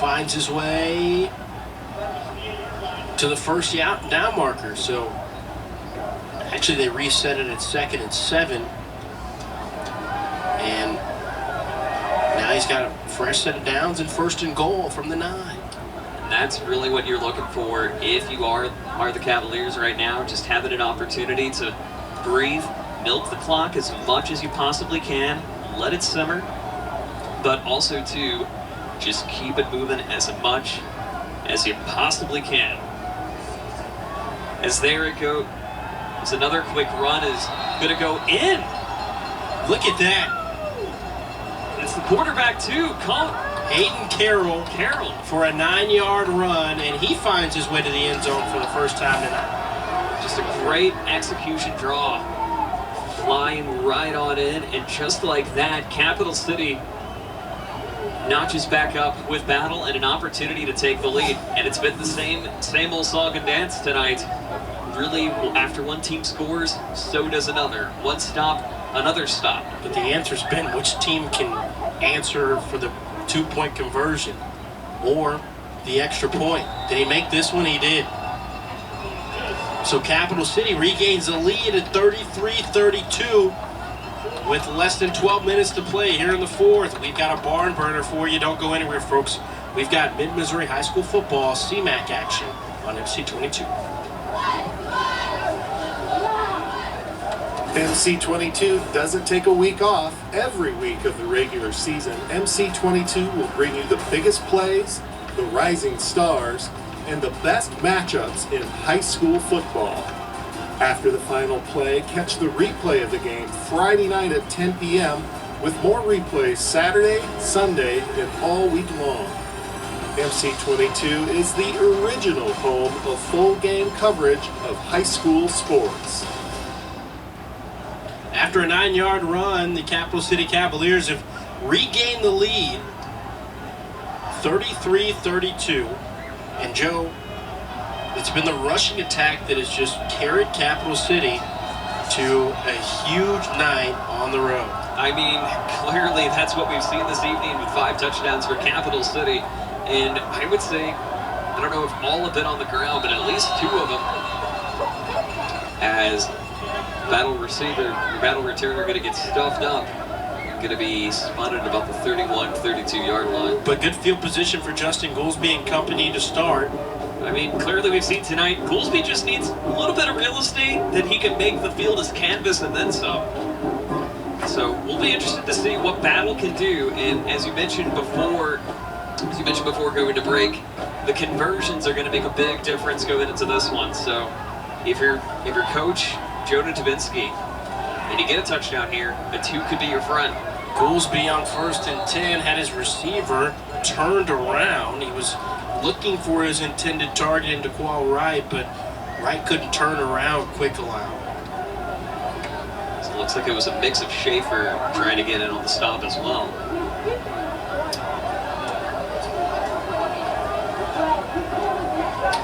finds his way to the first down marker. So actually they reset it at 2nd and 7. And now he's got a fresh set of downs and 1st and goal from the 9. And that's really what you're looking for if you are the Cavaliers right now, just having an opportunity to breathe, milk the clock as much as you possibly can, let it simmer, but also to just keep it moving as much as you possibly can. As there it goes, another quick run is going to go in. Look at that. It's the quarterback too, Hayden Carroll for a 9-yard run, and he finds his way to the end zone for the first time tonight. Just a great execution draw, flying right on in, and just like that, Capital City notches back up with battle and an opportunity to take the lead. And it's been the same old song and dance tonight. Really, after one team scores, so does another. One stop, another stop. But the answer's been which team can answer for the 2-point conversion or the extra point. Did he make this one? He did. So Capital City regains the lead at 33-32 with less than 12 minutes to play here in the 4th. We've got a barn burner for you. Don't go anywhere, folks. We've got Mid-Missouri High School football CMAC action on MC22. MC22 doesn't take a week off. Every week of the regular season, MC22 will bring you the biggest plays, the rising stars, and the best matchups in high school football. After the final play, catch the replay of the game Friday night at 10 p.m. with more replays Saturday, Sunday, and all week long. MC22 is the original home of full game coverage of high school sports. After a 9-yard run, the Capital City Cavaliers have regained the lead, 33-32. And Joe, it's been the rushing attack that has just carried Capital City to a huge night on the road. I mean, clearly that's what we've seen this evening with 5 touchdowns for Capital City. And I would say, I don't know if all have been on the ground, but at least 2 of them as battle returner going to get stuffed up. Going to be spotted about the 31-32 line. But good field position for Justin Goolsby and company to start. I mean, clearly we've seen tonight, Goolsby just needs a little bit of real estate that he can make the field his canvas and then some. So we'll be interested to see what Battle can do. And as you mentioned before going to break, the conversions are going to make a big difference going into this one. So if you're coach Jonah Tavinsky and you get a touchdown here, the 2 could be your friend. Goolsby on 1st and 10 had his receiver turned around. He was looking for his intended target into Qual Wright, but Wright couldn't turn around quick enough. So it looks like it was a mix of Schaefer trying to get in on the stop as well.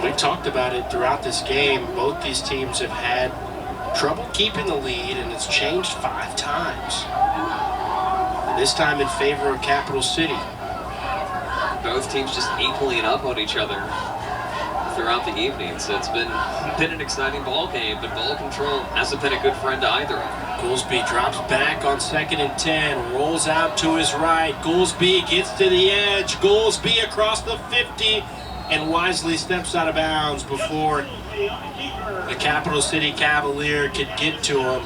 We talked about it throughout this game. Both these teams have had trouble keeping the lead, and it's changed 5 times. And this time in favor of Capital City. Both teams just equaling up on each other throughout the evening. So it's been an exciting ball game, but ball control hasn't been a good friend to either of them. Goolsby drops back on 2nd and 10, rolls out to his right. Goolsby gets to the edge. Goolsby across the 50 and wisely steps out of bounds before the Capital City Cavalier could get to him.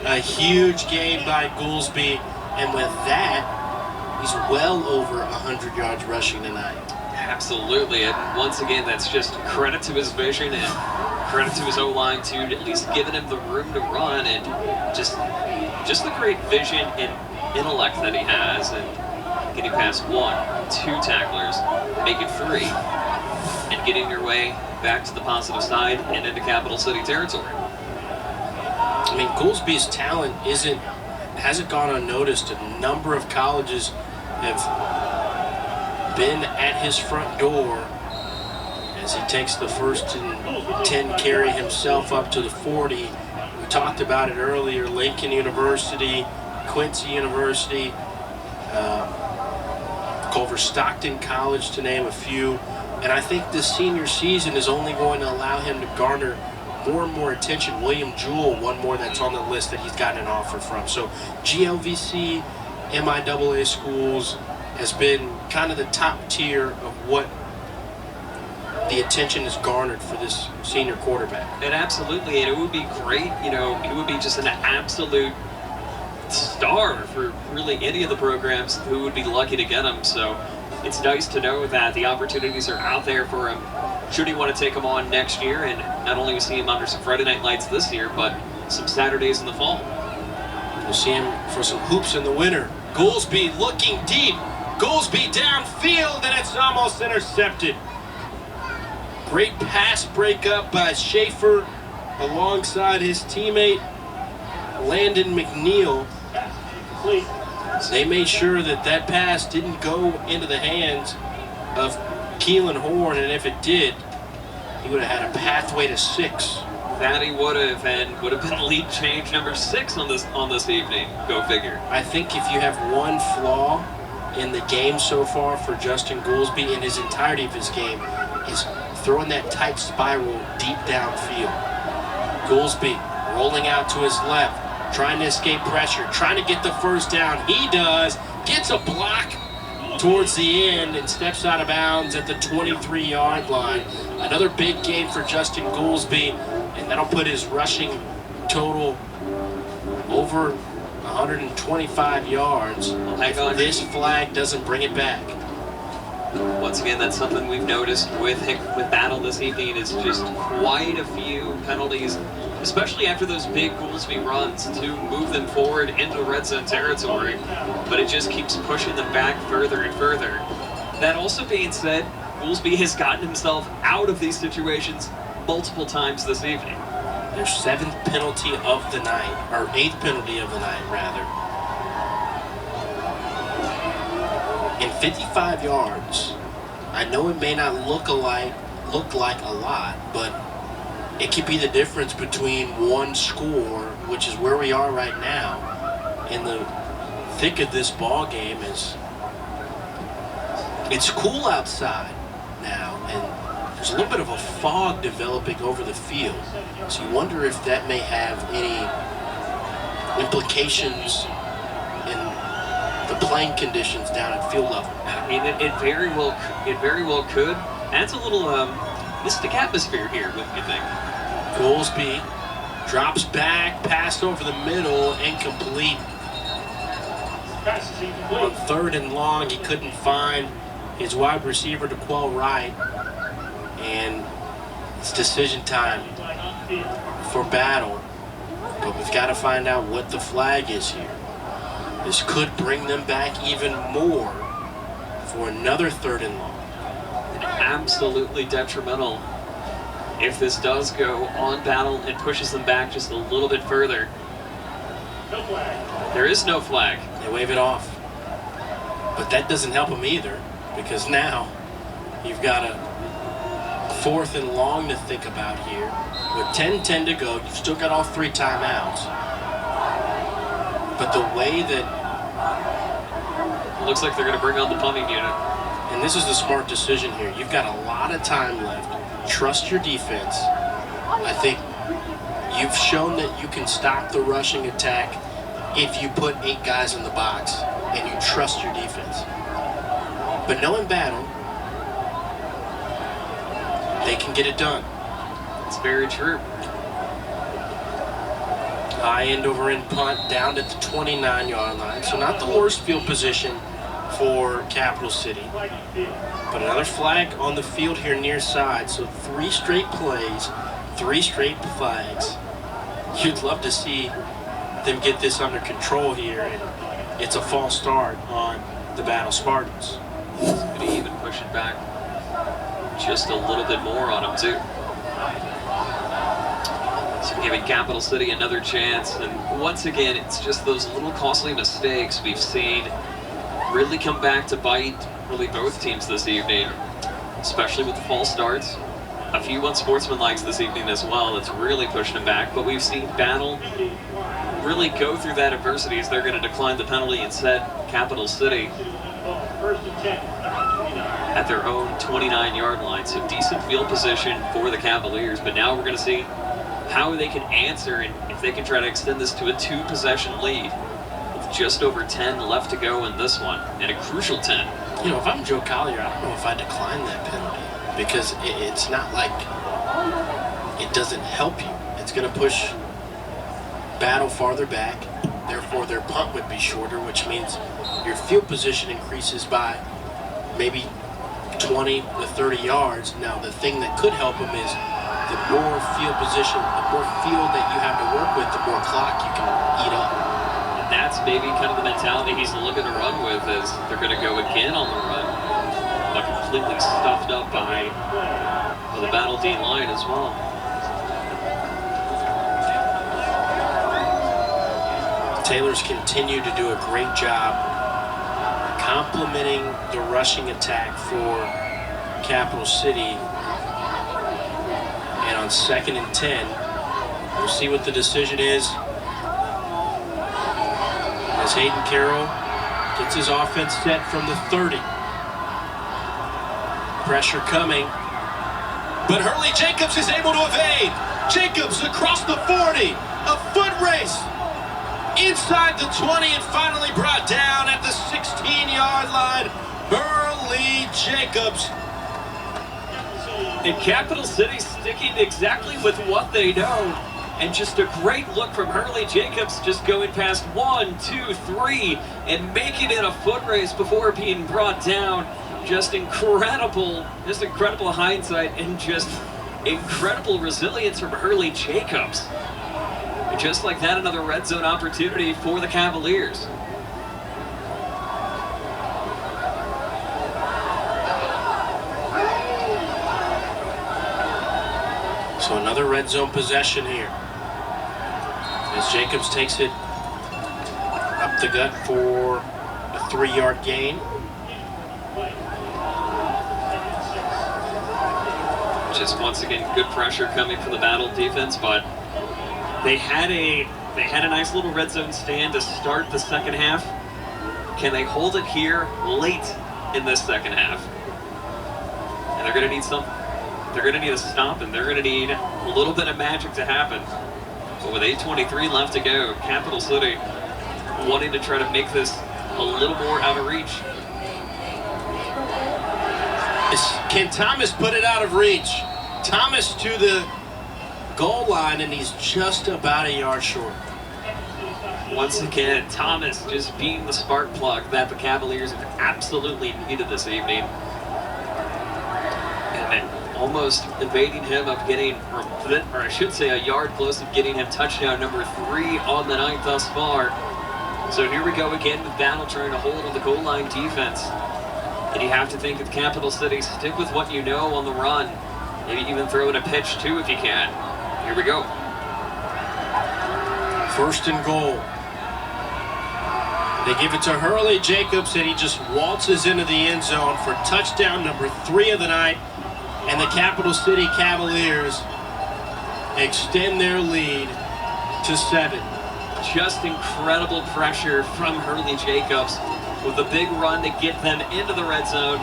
A huge game by Goolsby, and with that, he's well over 100 yards rushing tonight. Absolutely, and once again, that's just credit to his vision and credit to his O-line too, at least giving him the room to run, and just the great vision and intellect that he has, and getting past 1, 2 tacklers, make it 3, and getting your way back to the positive side and into Capital City territory. I mean, Goolsby's talent hasn't gone unnoticed. A number of colleges have been at his front door as he takes the 1st and 10 carry himself up to the 40. We talked about it earlier. Lincoln University, Quincy University, Culver Stockton College, to name a few. And I think this senior season is only going to allow him to garner more and more attention. William Jewell, one more that's on the list that he's gotten an offer from. So GLVC, MIAA schools has been kind of the top tier of what the attention is garnered for this senior quarterback. And absolutely, and it would be great, it would be just an absolute star for really any of the programs who would be lucky to get him. So it's nice to know that the opportunities are out there for him should he want to take him on next year, and not only we see him under some Friday night lights this year, but some Saturdays in the fall. We'll see him for some hoops in the winter. Goolsby looking deep. Goolsby downfield, and it's almost intercepted. Great pass breakup by Schaefer alongside his teammate Landon McNeil. They made sure that that pass didn't go into the hands of Keelan Horn, and if it did, he would have had a pathway to 6. That he would have, and would have been lead change number 6 on this evening. Go figure. I think if you have one flaw in the game so far for Justin Goolsby in his entirety of his game is throwing that tight spiral deep downfield. Goolsby rolling out to his left, trying to escape pressure, trying to get the first down. He does, gets a block towards the end and steps out of bounds at the 23-yard line. Another big game for Justin Goolsby, and that'll put his rushing total over 125 yards if this flag doesn't bring it back. Once again, that's something we've noticed with Battle this evening, is just quite a few penalties, especially after those big Goolsby runs to move them forward into red zone territory, but it just keeps pushing them back further and further. That also being said, Goolsby has gotten himself out of these situations multiple times this evening. Their 7th penalty of the night, or 8th penalty of the night, rather. In 55 yards, I know it may not look like a lot, but it could be the difference between one score, which is where we are right now, in the thick of this ball game. It's cool outside now, and there's a little bit of a fog developing over the field. So you wonder if that may have any implications in the playing conditions down at field level. I mean, it very well could. Adds a little mystic atmosphere here, wouldn't you think? Goolsby drops back, passed over the middle, incomplete. On 3rd and long, he couldn't find his wide receiver to Quell Wright, and it's decision time for Battle. But we've got to find out what the flag is here. This could bring them back even more for another 3rd and long. And absolutely detrimental if this does go on Battle and pushes them back just a little bit further. No flag. There is no flag. They wave it off. But that doesn't help them either, because now you've got a 4th and long to think about here. With 10:10 to go, you've still got all 3 timeouts. But the way that... Looks like they're going to bring on the punting unit. And this is the smart decision here. You've got a lot of time left. Trust your defense. I think you've shown that you can stop the rushing attack if you put 8 guys in the box and you trust your defense. But knowing Battle, they can get it done. It's very true. High end over end punt down at the 29-yard line. So not the worst field position for Capital City. But another flag on the field here near side. So 3 straight plays, 3 straight flags. You'd love to see them get this under control here. And it's a false start on the Battle Spartans. Could he even push it back just a little bit more on him too? So giving Capital City another chance, and once again, it's just those little costly mistakes we've seen really come back to bite really both teams this evening, especially with the false starts. A few unsportsmanlike this evening as well. That's really pushed them back, but we've seen Battle really go through that adversity as they're going to decline the penalty and set Capital City First and 10, number 29. At their own 29-yard line, so decent field position for the Cavaliers. But now we're going to see how they can answer and if they can try to extend this to a 2-possession lead with just over 10 left to go in this one, and a crucial 10. You know, if I'm Joe Collier, I don't know if I decline that penalty because it's not like it doesn't help you. It's going to push Battle farther back. Therefore, their punt would be shorter, which means your field position increases by maybe 20 to 30 yards. Now, the thing that could help them is the more field position, the more field that you have to work with, the more clock you can eat up. And that's maybe kind of the mentality he's looking to run with, is they're going to go again on the run, but completely stuffed up by the Battle D line as well. Taylor's continue to do a great job complementing the rushing attack for Capital City. And on 2nd and 10, we'll see what the decision is as Hayden Carroll gets his offense set from the 30. Pressure coming, but Hurley Jacobs is able to evade. Jacobs across the 40, a foot race inside the 20 and finally brought down at the 16-yard line. Hurley Jacobs. And Capital City sticking exactly with what they know. And just a great look from Hurley Jacobs, just going past 1, 2, 3 and making it a foot race before being brought down. Just incredible hindsight and just incredible resilience from Hurley Jacobs. And just like that, another red zone opportunity for the Cavaliers. So another red zone possession here as Jacobs takes it up the gut for a 3-yard gain. Just once again, good pressure coming from the Battle defense, but they had a nice little red zone stand to start the second half. Can they hold it here late in this second half? And they're going to need something. They're going to need a stop, and they're going to need a little bit of magic to happen. But with 8:23 left to go, Capital City wanting to try to make this a little more out of reach. Can Thomas put it out of reach? Thomas to the goal line, and he's just about a yard short. Once again, Thomas just being the spark plug that the Cavaliers have absolutely needed this evening. And almost evading him of getting, or I should say a yard close of getting him touchdown number 3 on the night thus far. So here we go again with Battle trying to hold on the goal line defense. And you have to think with Capital City, stick with what you know on the run. Maybe even throw in a pitch too if you can. Here we go. 1st and goal. They give it to Hurley Jacobs, and he just waltzes into the end zone for touchdown number 3 of the night. And the Capital City Cavaliers extend their lead to 7. Just incredible pressure from Hurley Jacobs with a big run to get them into the red zone,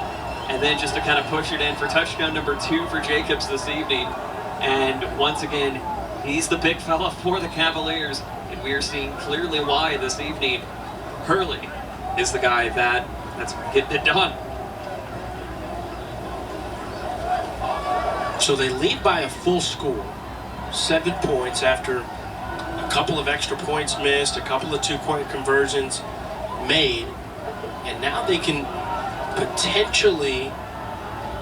and then just to kind of push it in for touchdown number 2 for Jacobs this evening. And once again, he's the big fella for the Cavaliers, and we are seeing clearly why this evening. Hurley is the guy that's getting it done. So they lead by a full score, 7 points after a couple of extra points missed, a couple of 2-point conversions made, and now they can potentially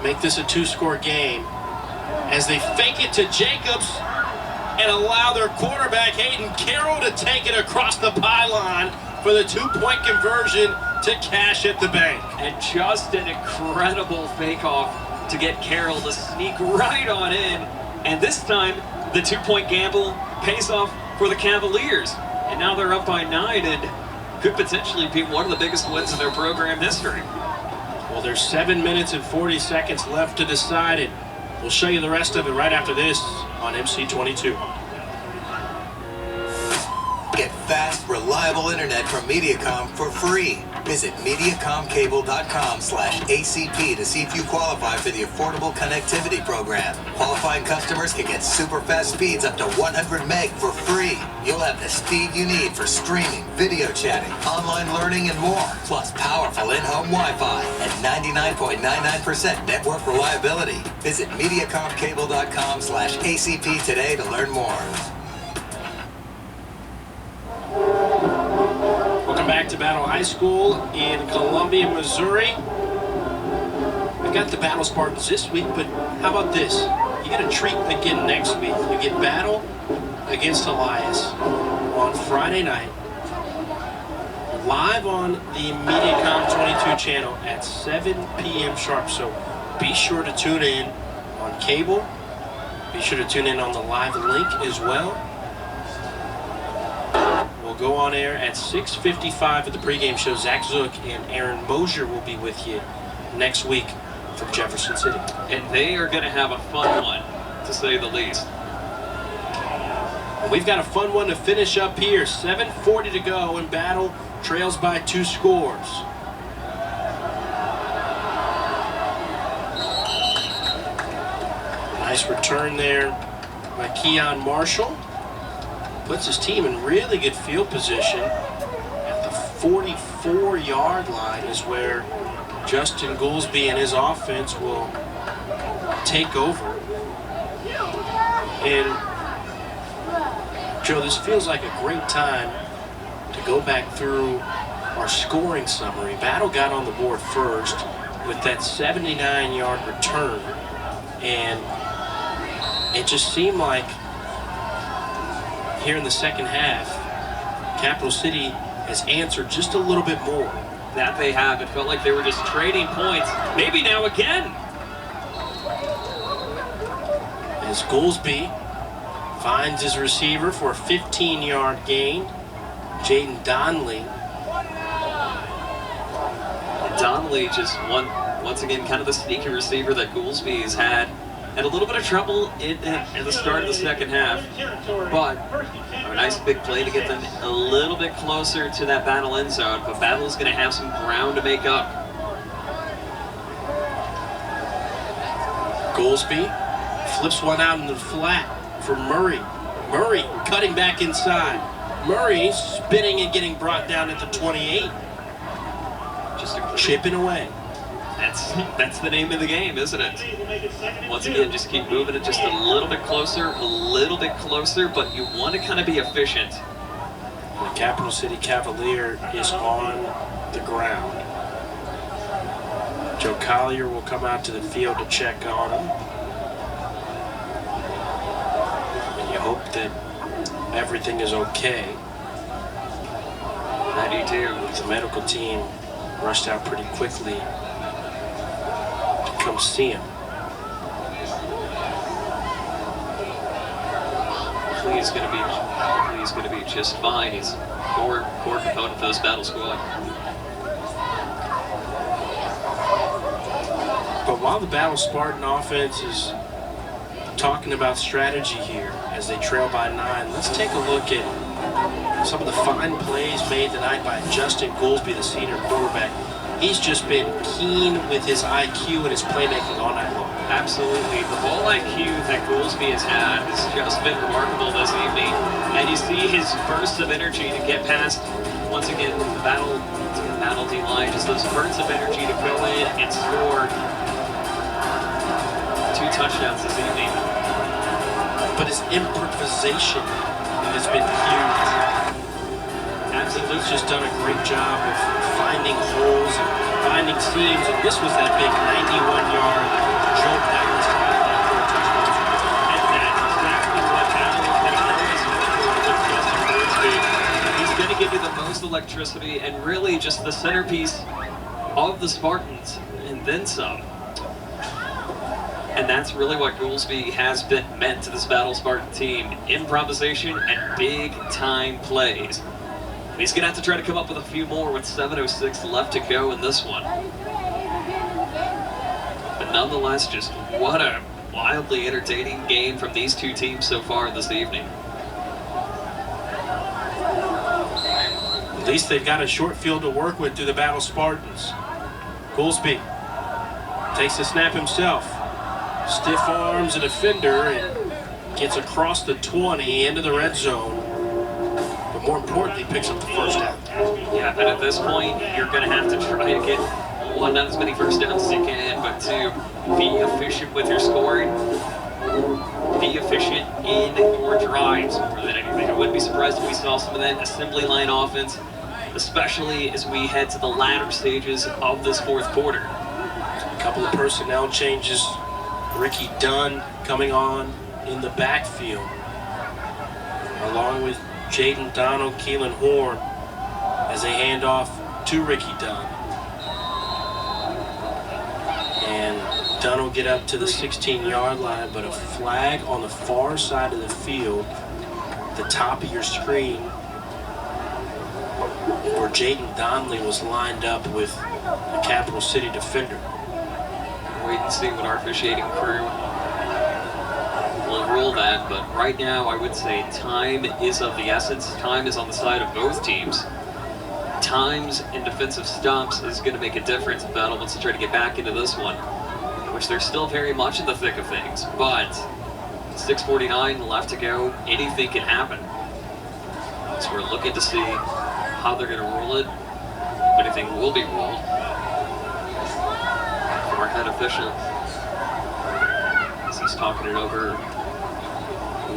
make this a 2-score game as they fake it to Jacobs and allow their quarterback Hayden Carroll to take it across the pylon for the 2-point conversion to cash at the bank. And just an incredible fake-off to get Carroll to sneak right on in. And this time, the 2-point gamble pays off for the Cavaliers. And now they're up by 9 and could potentially be one of the biggest wins in their program history. Well, there's 7 minutes and 40 seconds left to decide it. We'll show you the rest of it right after this on MC22. Get fast, reliable internet from Mediacom for free. Visit MediacomCable.com/ACP to see if you qualify for the Affordable Connectivity Program. Qualifying customers can get super fast speeds up to 100 meg for free. You'll have the speed you need for streaming, video chatting, online learning, and more. Plus powerful in-home Wi-Fi and 99.99% network reliability. Visit MediacomCable.com/ACP today to learn more. Welcome back to Battle High School in Columbia, Missouri. We got the Battle Spartans this week, but how about this? You get a treat again next week. You get Battle against Elias on Friday night, live on the Mediacom 22 channel at 7 p.m. sharp. So be sure to tune in on cable. Be sure to tune in on the live link as well. We'll go on air at 6:55 at the pregame show. Zach Zook and Aaron Mosier will be with you next week from Jefferson City. And they are going to have a fun one, to say the least. And we've got a fun one to finish up here. 7:40 to go, and Battle trails by 2 scores. Nice return there by Keon Marshall. Puts his team in really good field position. At the 44-yard line is where Justin Goolsby and his offense will take over. And Joe, this feels like a great time to go back through our scoring summary. Battle got on the board first with that 79-yard return, and it just seemed like here in the second half, Capital City has answered just a little bit more. That they have. It felt like they were just trading points. Maybe now again. As Goolsby finds his receiver for a 15-yard gain, Jaden Donnelly. Donnelly just once again kind of the sneaky receiver that Goolsby has had a little bit of trouble in the start of the second half, but a nice big play to get them a little bit closer to that Battle end zone. But Battle is going to have some ground to make up. Goolsby flips one out in the flat for Murray. Murray cutting back inside. Murray spinning and getting brought down at the 28. Just chipping away. That's the name of the game, isn't it? Once again, just keep moving it just a little bit closer, but you want to kind of be efficient. The Capital City Cavalier is on the ground. Joe Collier will come out to the field to check on him. And you hope that everything is okay. How do you do? The medical team rushed out pretty quickly to come see him. He's going to be just fine. He's core component of this battle squad. But while the Battle Spartan offense is talking about strategy here as they trail by 9, let's take a look at some of the fine plays made tonight by Justin Goolsby, the senior quarterback. He's just been keen with his IQ and his playmaking all night long. Absolutely. The ball IQ that Goolsby has had has just been remarkable this evening. And you see his bursts of energy to get past, once again, the battle D-line, just those bursts of energy to go in and score 2 touchdowns this evening. But his improvisation has been huge. Absolutely. He's just done a great job of finding holes and finding seams, and this was that big 91-yard jolt down the sideline for a touchdown. And that's exactly what Battle has done. He's going to give you the most electricity and really just the centerpiece of the Spartans, and then some. And that's really what Goolsby has been meant to this Battle Spartan team. Improvisation and big-time plays. He's going to have to try to come up with a few more with 7:06 left to go in this one. But nonetheless, just what a wildly entertaining game from these two teams so far this evening. At least they've got a short field to work with through the Battle Spartans. Goolsby takes the snap himself. Stiff arms a defender and gets across the 20 into the red zone. But more importantly, picks up the first down. Yeah, and at this point, you're going to have to try and get one, not as many first downs as you can, but two, be efficient with your scoring. Be efficient in your drives more than anything. I wouldn't be surprised if we saw some of that assembly line offense, especially as we head to the latter stages of this fourth quarter. A couple of personnel changes. Ricky Dunn coming on in the backfield, along with Jaden Donald, Keelan Horn, as they hand off to Ricky Dunn. And Dunn will get up to the 16-yard line, but a flag on the far side of the field, the top of your screen, where Jaden Donnelly was lined up with a Capital City defender. Wait and see what our officiating crew will rule that, but right now I would say time is of the essence. Time is on the side of both teams. Times and defensive stops is going to make a difference if Battle wants to try to get back into this one, which they're still very much in the thick of things, but 6:49 left to go. Anything can happen. So we're looking to see how they're going to rule it, if anything will be ruled. Our head official, as he's talking it over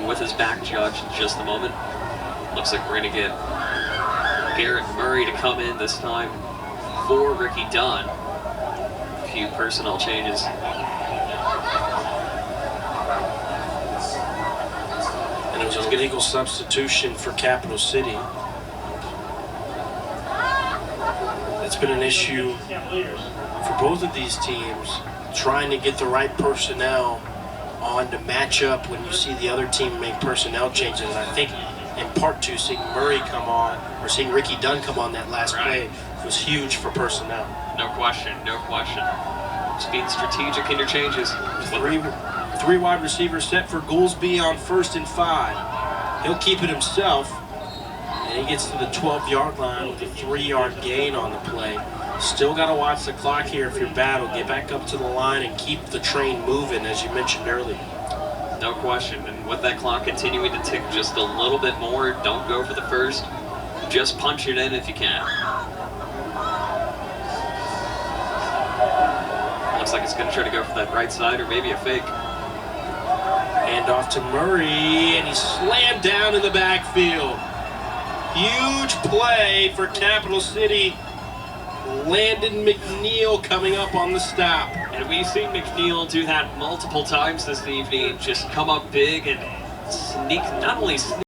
with his back judge in just a moment. Looks like we're going to get Garrett Murray to come in this time for Ricky Dunn. A few personnel changes. And it was a legal substitution for Capital City. It's been an issue for both of these teams, trying to get the right personnel on to match up when you see the other team make personnel changes. And I think in part two, seeing Murray come on, or seeing Ricky Dunn come on that last play was huge for personnel. No question, no question. Just being strategic in your changes. Three wide receivers set for Goolsby on 1st and 5. He'll keep it himself, and he gets to the 12-yard line with a 3-yard gain on the play. Still got to watch the clock here if you're Battle. Get back up to the line and keep the train moving, as you mentioned earlier. No question. And with that clock continuing to tick just a little bit more, don't go for the first. Just punch it in if you can. Looks like it's going to try to go for that right side or maybe a fake. Hand off to Murray, and he's slammed down in the backfield. Huge play for Capital City. Landon McNeil coming up on the stop. And we've seen McNeil do that multiple times this evening. Just come up big and sneak, not only sneak